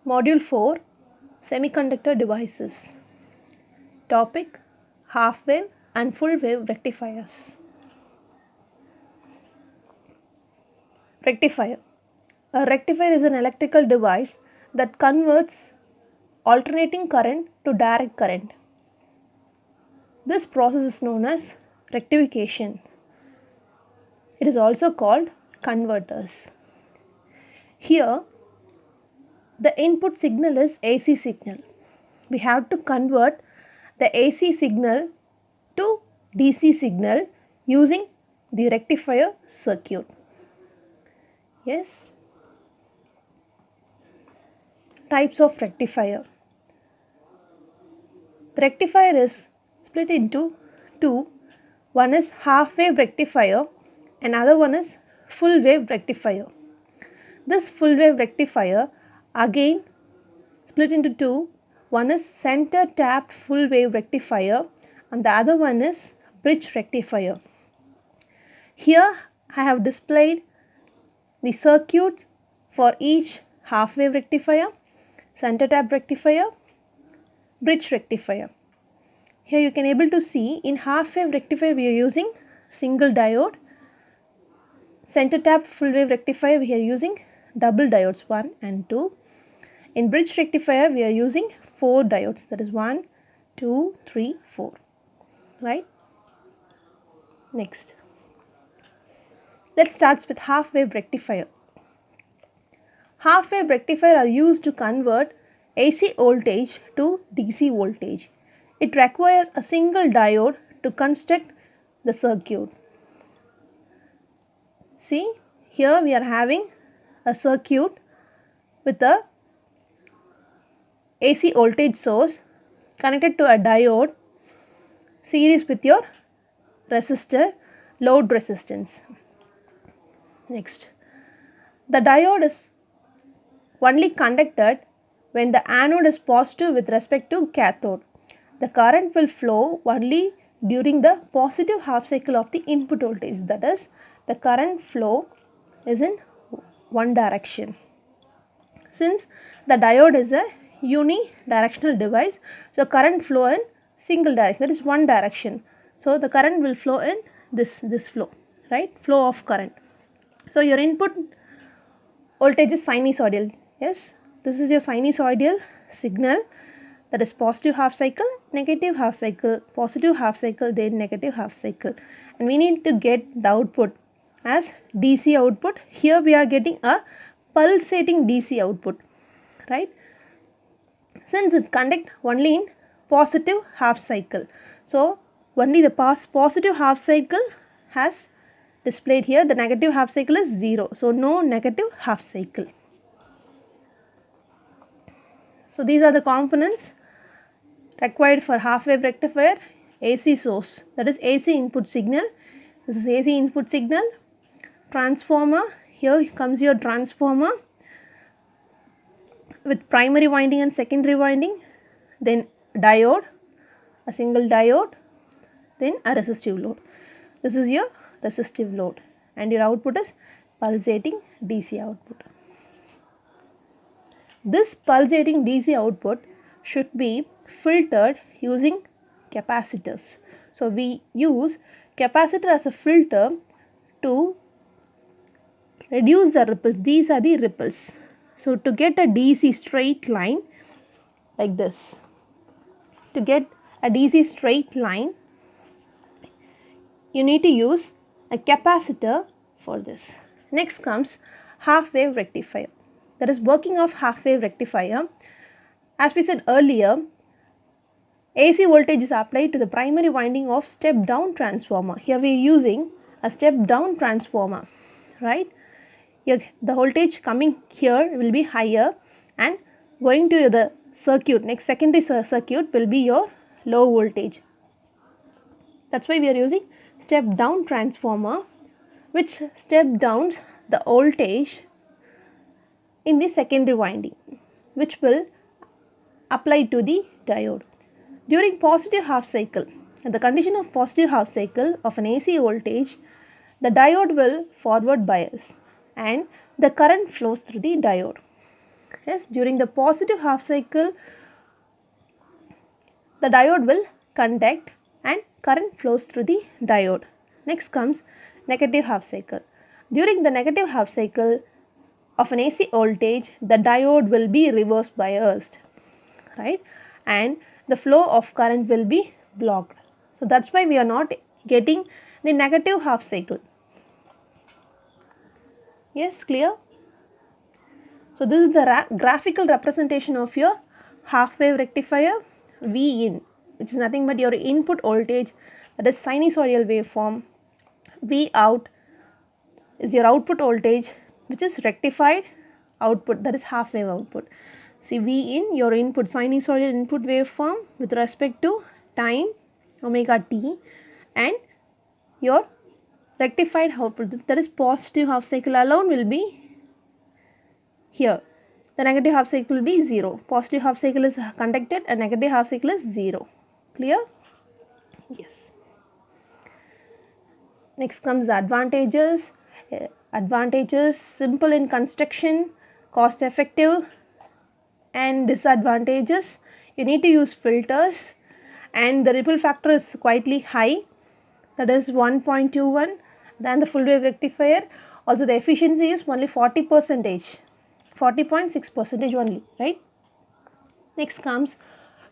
Module 4 Semiconductor Devices. Topic Half wave and full wave rectifiers. Rectifier. A rectifier is an electrical device that converts alternating current to direct current. This process is known as rectification. It is also called converters. Here, the input signal is AC signal. We have to convert the AC signal to DC signal using the rectifier circuit. Yes. Types of rectifier. The rectifier is split into two. One is half wave rectifier, another one is full wave rectifier. This full wave rectifier again split into two. One is center tapped full wave rectifier and the other one is bridge rectifier. Here I have displayed the circuits for each half wave rectifier, center tap rectifier, bridge rectifier. Here you can able to see in half wave rectifier we are using single diode. Center tap full wave rectifier we are using double diodes 1 and 2. In bridge rectifier we are using 4 diodes, that is 1, 2, 3, 4. Right? Next. Let's start with half wave rectifier. Half wave rectifier are used to convert AC voltage to DC voltage. It requires a single diode to construct the circuit. See, here we are having a circuit with a AC voltage source connected to a diode series with your resistor, load resistance. Next, the diode is only conducted when the anode is positive with respect to cathode. The current will flow only during the positive half cycle of the input voltage, that is, the current flow is in one direction. Since the diode is a unidirectional device, so current flow in single direction, that is one direction. So the current will flow in this flow, right? Flow of current. So your input voltage is sinusoidal. Yes, this is your sinusoidal signal, that is positive half cycle, negative half cycle, positive half cycle, then negative half cycle. And we need to get the output as DC output. Here we are getting a pulsating DC output, right? Since it conducts only in positive half cycle, so only the positive half cycle has displayed here, the negative half cycle is 0, so no negative half cycle. So these are the components required for half wave rectifier. AC source, that is AC input signal, this is AC input signal. Transformer, here comes your transformer with primary winding and secondary winding, then diode, a single diode, then a resistive load. This is your resistive load and your output is pulsating DC output. This pulsating DC output should be filtered using capacitors. So we use capacitor as a filter to reduce the ripples. These are the ripples. So to get a DC straight line like this, to get a DC straight line, you need to use a capacitor for this. Next comes half wave rectifier. That is working of half wave rectifier. As we said earlier, AC voltage is applied to the primary winding of step down transformer. Here we are using a step down transformer, right? Here the voltage coming here will be higher and going to the circuit, next secondary circuit will be your low voltage. That's why we are using step down transformer, which step downs the voltage in the secondary winding, which will apply to the diode. During positive half cycle, at the condition of positive half cycle of an AC voltage, the diode will forward bias and the current flows through the diode. Yes, during the positive half cycle, the diode will conduct and current flows through the diode. Next comes negative half cycle. During the negative half cycle of an AC voltage, the diode will be reverse biased, right, and the flow of current will be blocked. So that's why we are not getting the negative half cycle. Yes, clear? So this is the graphical representation of your half wave rectifier V in, which is nothing but your input voltage, that is sinusoidal waveform. V out is your output voltage, which is rectified output, that is half wave output. See, V in, your input sinusoidal input waveform with respect to time omega t, and your rectified output, that is positive half cycle alone, will be here. The negative half cycle will be 0. Positive half cycle is conducted and negative half cycle is 0. Clear? Yes. Next comes the advantages. Advantages: simple in construction, cost effective, and disadvantages: you need to use filters and the ripple factor is quietly high, that is 1.21 than the full wave rectifier. Also the efficiency is only 40%, 40.6% only, right? Next comes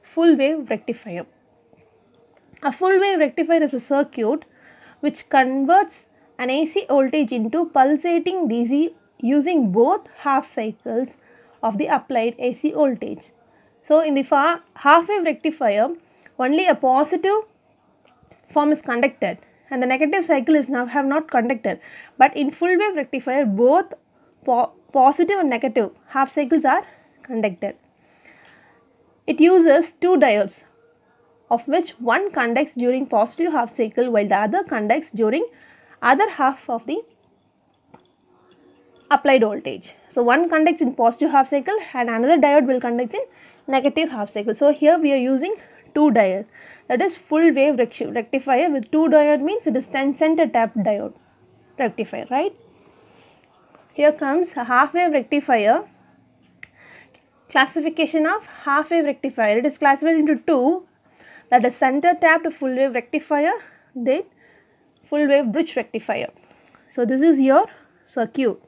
full wave rectifier. A full wave rectifier is a circuit which converts an AC voltage into pulsating DC using both half cycles of the applied AC voltage. So in the half wave rectifier, only a positive form is conducted and the negative cycle is now have not conducted, but in full wave rectifier both positive and negative half cycles are conducted. It uses two diodes, of which one conducts during positive half cycle while the other conducts during other half of the applied voltage. So one conducts in positive half cycle and another diode will conduct in negative half cycle. So here we are using two diodes, that is full wave rectifier with two diode means it is center tapped diode rectifier, right? Here comes a half wave rectifier. Classification of half wave rectifier, it is classified into two, that is center tapped full wave rectifier, then full wave bridge rectifier. So this is your circuit.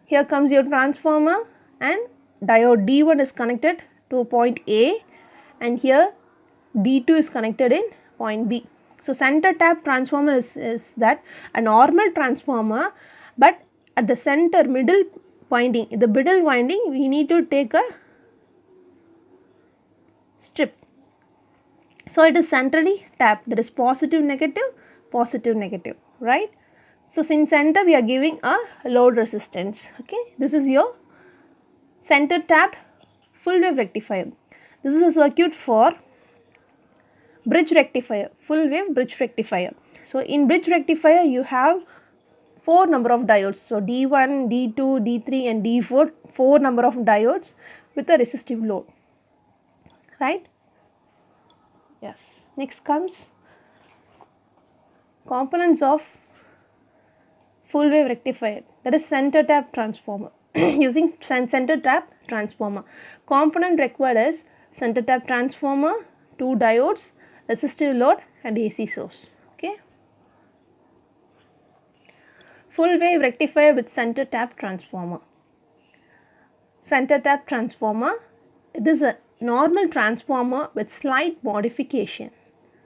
Here comes your transformer and diode D1 is connected to point A and here D2 is connected in point B. So center tap transformer is that a normal transformer, but at the center middle winding, the middle winding we need to take a strip. So it is centrally tapped, that is positive negative, right? So in center we are giving a load resistance, okay. This is your center tapped full wave rectifier. This is a circuit for bridge rectifier, full wave bridge rectifier. So in bridge rectifier you have 4 number of diodes. So D1, D2, D3 and D4, 4 number of diodes with a resistive load, right? Yes. Next comes components of full wave rectifier, that is center tap transformer. Using center tap transformer, component required is center tap transformer, 2 diodes, resistive load and AC source, okay. Full wave rectifier with center tap transformer. Center tap transformer, it is a normal transformer with slight modification,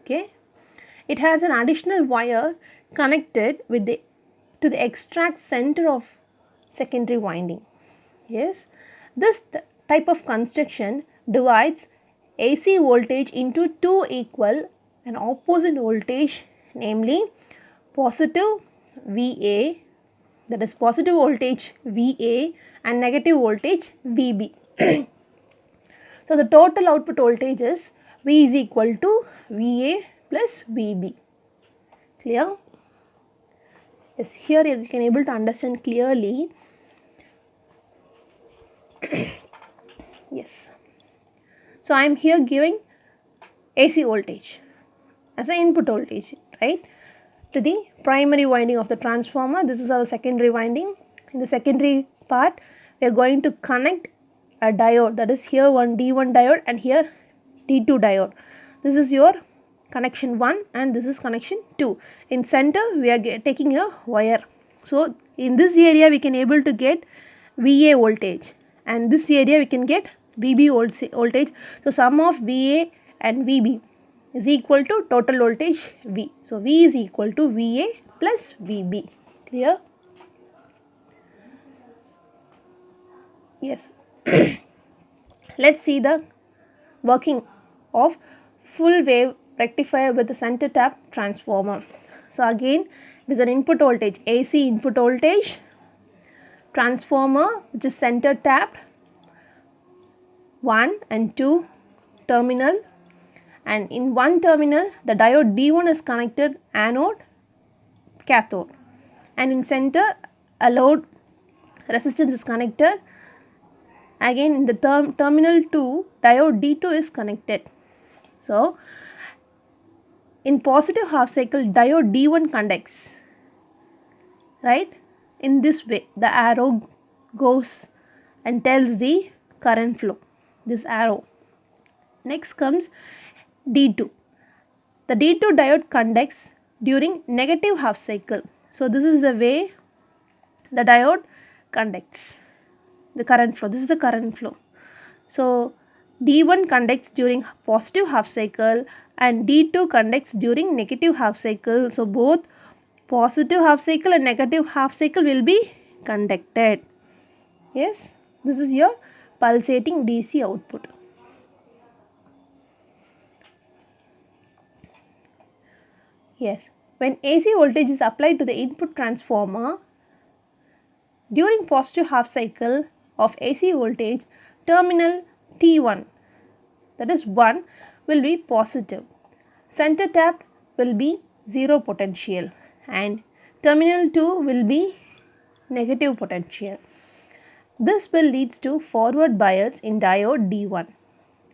okay. It has an additional wire connected with to the extract center of secondary winding. Yes, this type of construction divides AC voltage into two equal and opposite voltage, namely positive VA, that is positive voltage VA and negative voltage VB. So the total output voltage is V is equal to VA plus VB. Clear? Yes, here you can able to understand clearly. Yes. So I am here giving AC voltage as an input voltage, right, to the primary winding of the transformer. This is our secondary winding. In the secondary part we are going to connect a diode, that is here one D1 diode and here D2 diode. This is your connection 1 and this is connection 2. In center we are taking a wire. So in this area we can able to get VA voltage, and this area we can get VB voltage. So sum of VA and VB is equal to total voltage V. So V is equal to VA plus VB. Clear? Yes. Let's see the working of full wave rectifier with the center tap transformer. So again, it is an input voltage, AC input voltage, transformer which is center tapped, 1 and 2 terminal, and in one terminal the diode D1 is connected anode cathode, and in center a load resistance is connected. Again in the terminal 2 diode D2 is connected. So in positive half cycle diode D1 conducts, right? In this way the arrow goes and tells the current flow, this arrow. Next comes D2. The D2 diode conducts during negative half cycle. So this is the way the diode conducts the current flow. This is the current flow. So D1 conducts during positive half cycle and D2 conducts during negative half cycle. So both positive half cycle and negative half cycle will be conducted. Yes, this is your pulsating DC output. Yes, when AC voltage is applied to the input transformer during positive half cycle of AC voltage, terminal T1, that is 1, will be positive. Center tapped will be 0 potential and terminal 2 will be negative potential. This will leads to forward bias in diode D1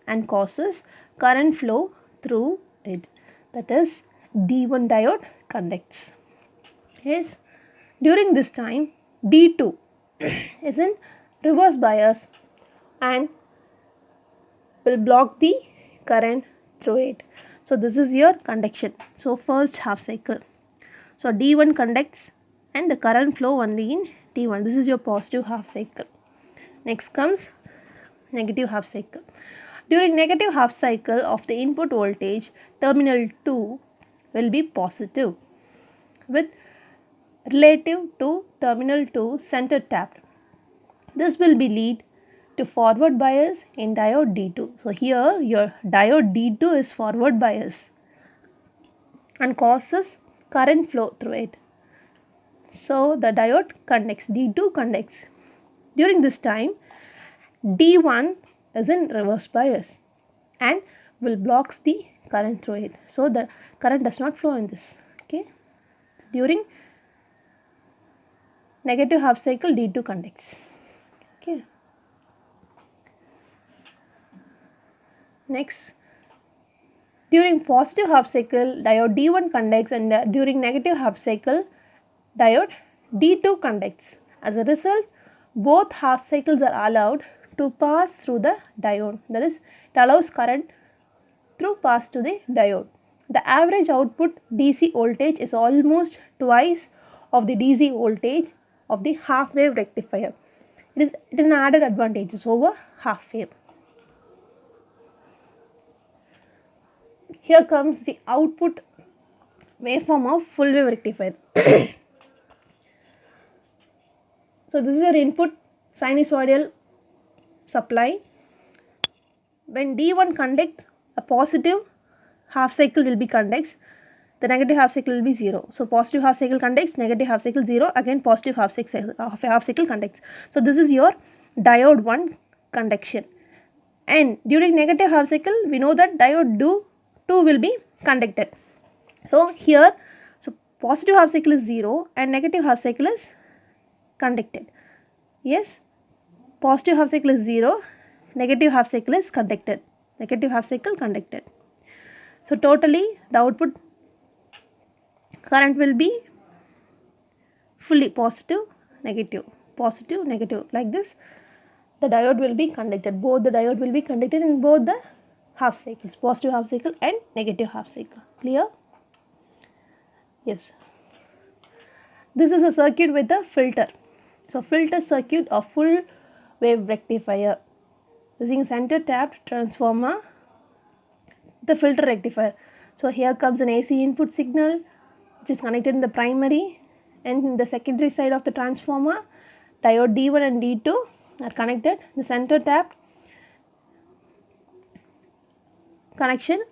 and causes current flow through it, that is D1 diode conducts. Yes, during this time D2 is in reverse bias and will block the current through it. So this is your conduction. So first half cycle. So D1 conducts and the current flow only in T1. This is your positive half cycle. Next comes negative half cycle. During negative half cycle of the input voltage, terminal 2 will be positive with relative to terminal 2 center tapped. This will be lead to forward bias in diode D2. So here your diode D2 is forward bias and causes current flow through it. So the diode conducts, D2 conducts. During this time D1 is in reverse bias and will blocks the current through it. So the current does not flow in this. Okay. During negative half cycle D2 conducts. Okay. Next, during positive half cycle diode D1 conducts and during negative half cycle diode D2 conducts. As a result, both half cycles are allowed to pass through the diode, that is it allows current through pass to the diode. The average output DC voltage is almost twice of the DC voltage of the half wave rectifier. It is an added advantage over half wave. Here comes the output waveform of full wave rectifier. So this is your input sinusoidal supply. When D1 conducts, a positive half cycle will be conducts, the negative half cycle will be 0. So positive half cycle conducts, negative half cycle 0, again positive half cycle conducts. So this is your diode 1 conduction. And during negative half cycle, we know that diode 2 will be conducted. So here, so positive half cycle is 0 and negative half cycle is conducted. Yes, positive half cycle is 0, negative half cycle is conducted. Negative half cycle conducted. So totally the output current will be fully positive, negative. positive, negative, like this. The diode will be conducted. Both the diode will be conducted in both the half cycles, positive half cycle and negative half cycle. Clear? Yes. This is a circuit with a filter. So filter circuit of full wave rectifier using center tapped transformer, the filter rectifier. So here comes an AC input signal which is connected in the primary, and in the secondary side of the transformer, diode D1 and D2 are connected. The center tapped connection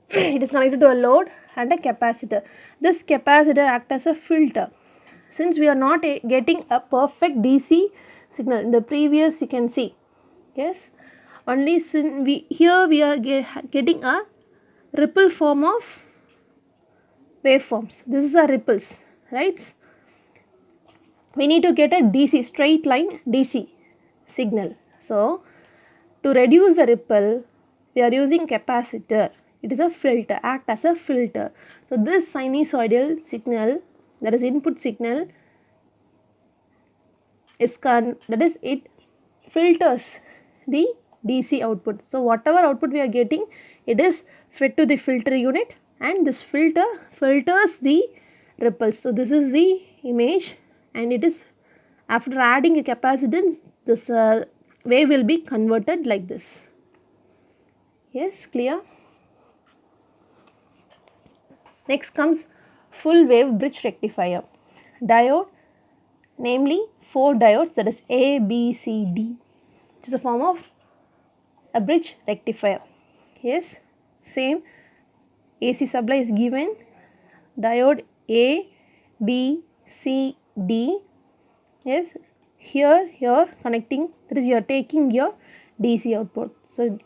it is connected to a load and a capacitor. This capacitor acts as a filter. Since we are not getting a perfect DC signal, in the previous you can see, yes, only here we are getting a ripple form of waveforms. This is a ripples, right? We need to get a DC, straight line DC signal. So to reduce the ripple, we are using capacitor. It is a filter, act as a filter. So this sinusoidal signal, that is input signal, is it filters the DC output. So whatever output we are getting, it is fed to the filter unit, and this filter filters the ripples. So this is the image, and it is after adding a capacitance, this wave will be converted like this. Yes, clear? Next comes full wave bridge rectifier. Diode, namely 4 diodes, that is A, B, C, D, which is a form of a bridge rectifier. Yes, same AC supply is given, diode A, B, C, D. Yes, here you are connecting, that is you are taking your DC output. So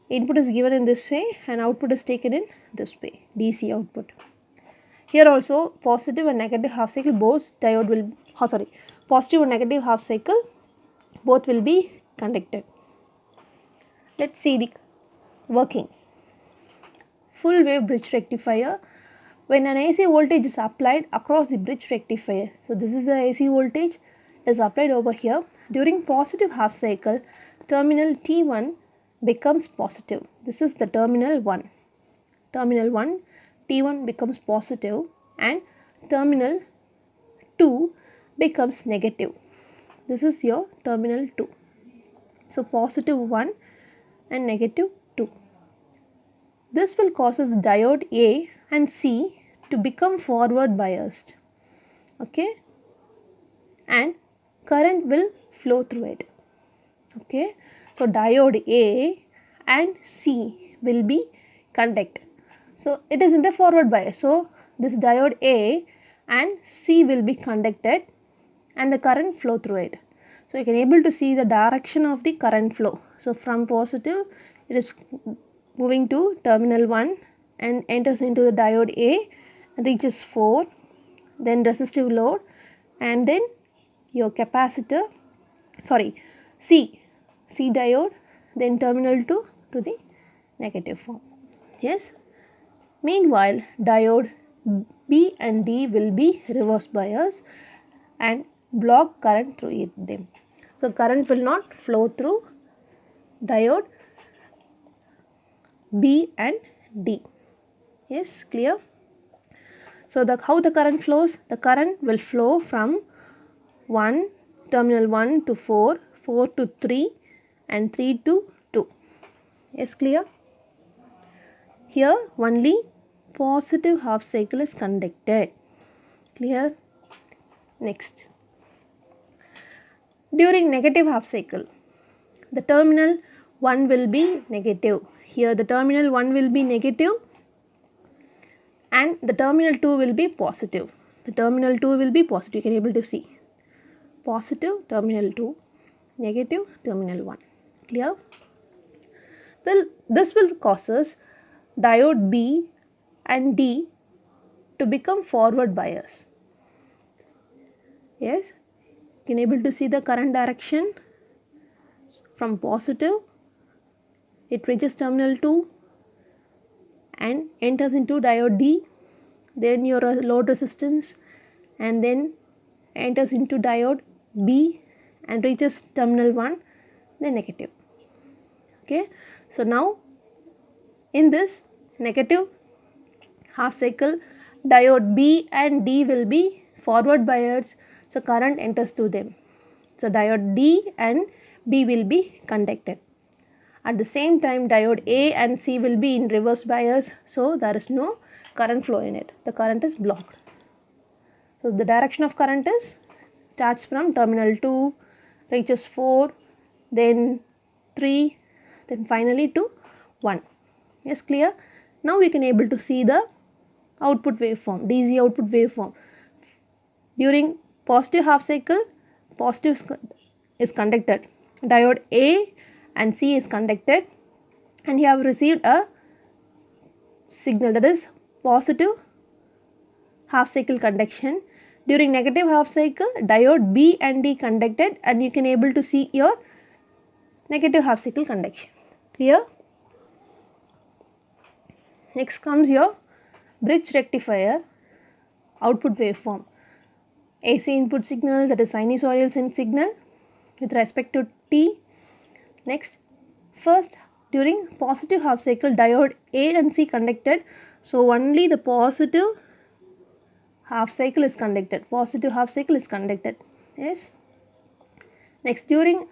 input is given in this way and output is taken in this way, DC output. Here also positive and negative half cycle, both diode will, positive and negative half cycle both will be conducted. Let us see the working. Full wave bridge rectifier, when an AC voltage is applied across the bridge rectifier, so this is the AC voltage is applied over here. During positive half cycle, terminal T1 becomes positive. This is the terminal 1. Terminal 1, T1 becomes positive, and terminal 2 becomes negative. This is your terminal 2. So positive 1 and negative 2. This will causes diode A and C to become forward biased. Okay, and current will flow through it. Okay, so diode A and C will be conduct. So it is in the forward bias. So this diode A and C will be conducted and the current flow through it. So you can able to see the direction of the current flow. So from positive it is moving to terminal 1 and enters into the diode A and reaches 4, then resistive load, and then your capacitor, C diode, then terminal 2 to the negative form. Yes. Meanwhile, diode B and D will be reverse bias and block current through them. So current will not flow through diode B and D. Yes, clear? So how the current flows? The current will flow from terminal 1 to 4, 4 to 3, and 3 to 2. Yes, clear? Here only positive half cycle is conducted. Clear? Next. During negative half cycle, the terminal 1 will be negative. Here the terminal 1 will be negative and the terminal 2 will be positive. The terminal 2 will be positive. You can able to see. Positive terminal 2, negative terminal 1. Clear? This will causes diode B and D to become forward bias. Yes, you can able to see the current direction from positive, it reaches terminal 2 and enters into diode D, then your load resistance, and then enters into diode B and reaches terminal 1, then negative. Okay, so now in this negative half cycle, diode B and D will be forward biased, so current enters through them. So diode D and B will be conducted. At the same time, diode A and C will be in reverse bias, so there is no current flow in it. The current is blocked. So the direction of current is starts from terminal 2, reaches 4, then 3, then finally to 1. Yes, clear? Now we can able to see the output waveform, DC output waveform. During positive half cycle, positive is conducted. Diode A and C is conducted, and you have received a signal, that is positive half cycle conduction. During negative half cycle, diode B and D conducted, and you can able to see your negative half cycle conduction. Clear? Next comes your bridge rectifier output waveform. AC input signal, that is sinusoidal signal with respect to T. Next, first during positive half cycle, diode A and C conducted, so only the positive half cycle is conducted. Positive half cycle is conducted. Yes. Next, during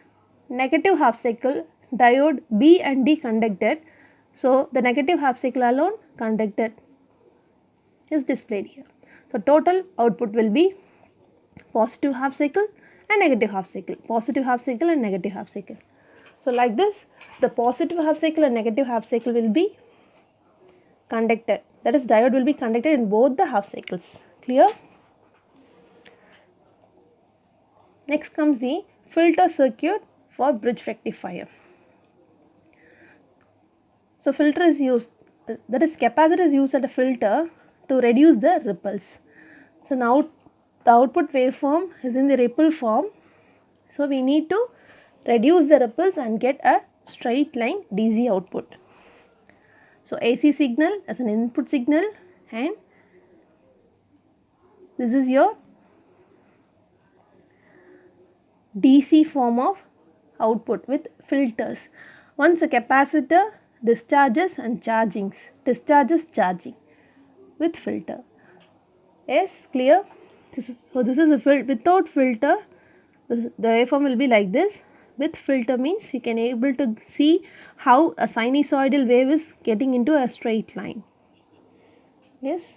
negative half cycle, diode B and D conducted, so the negative half cycle alone conducted is displayed here. So total output will be positive half cycle and negative half cycle, positive half cycle and negative half cycle. So like this, the positive half cycle and negative half cycle will be conducted, that is diode will be conducted in both the half cycles. Clear? Next comes the filter circuit for bridge rectifier. So filter is used, that is capacitor is used as a filter to reduce the ripples. So now the output waveform is in the ripple form, so we need to reduce the ripples and get a straight line DC output. So AC signal as an input signal, and this is your DC form of output with filters. Once a capacitor discharges and chargings, discharges charging with filter. Yes, clear? So this is a without filter, the waveform will be like this. With filter means you can able to see how a sinusoidal wave is getting into a straight line. Yes.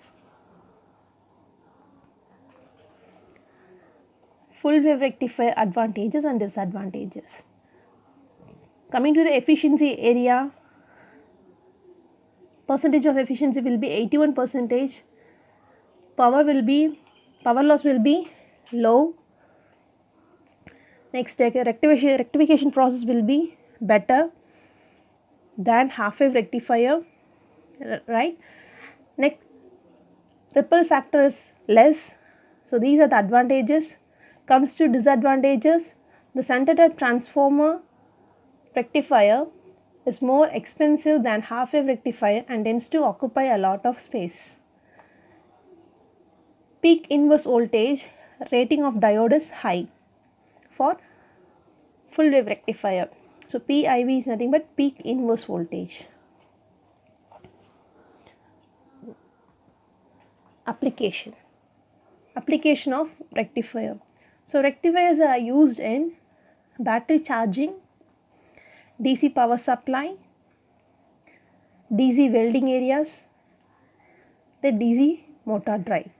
Full wave rectifier advantages and disadvantages. Coming to the efficiency area, percentage of efficiency will be 81%. Power loss will be low. Next, rectification process will be better than half wave rectifier, right? Next, ripple factor is less. So these are the advantages. Comes to disadvantages, the center type transformer rectifier is more expensive than half wave rectifier and tends to occupy a lot of space. Peak inverse voltage rating of diode is high for full wave rectifier. So PIV is nothing but peak inverse voltage. Application of rectifier. So rectifiers are used in battery charging, DC power supply, DC welding areas, the DC motor drive.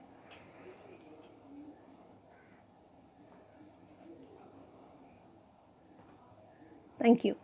Thank you.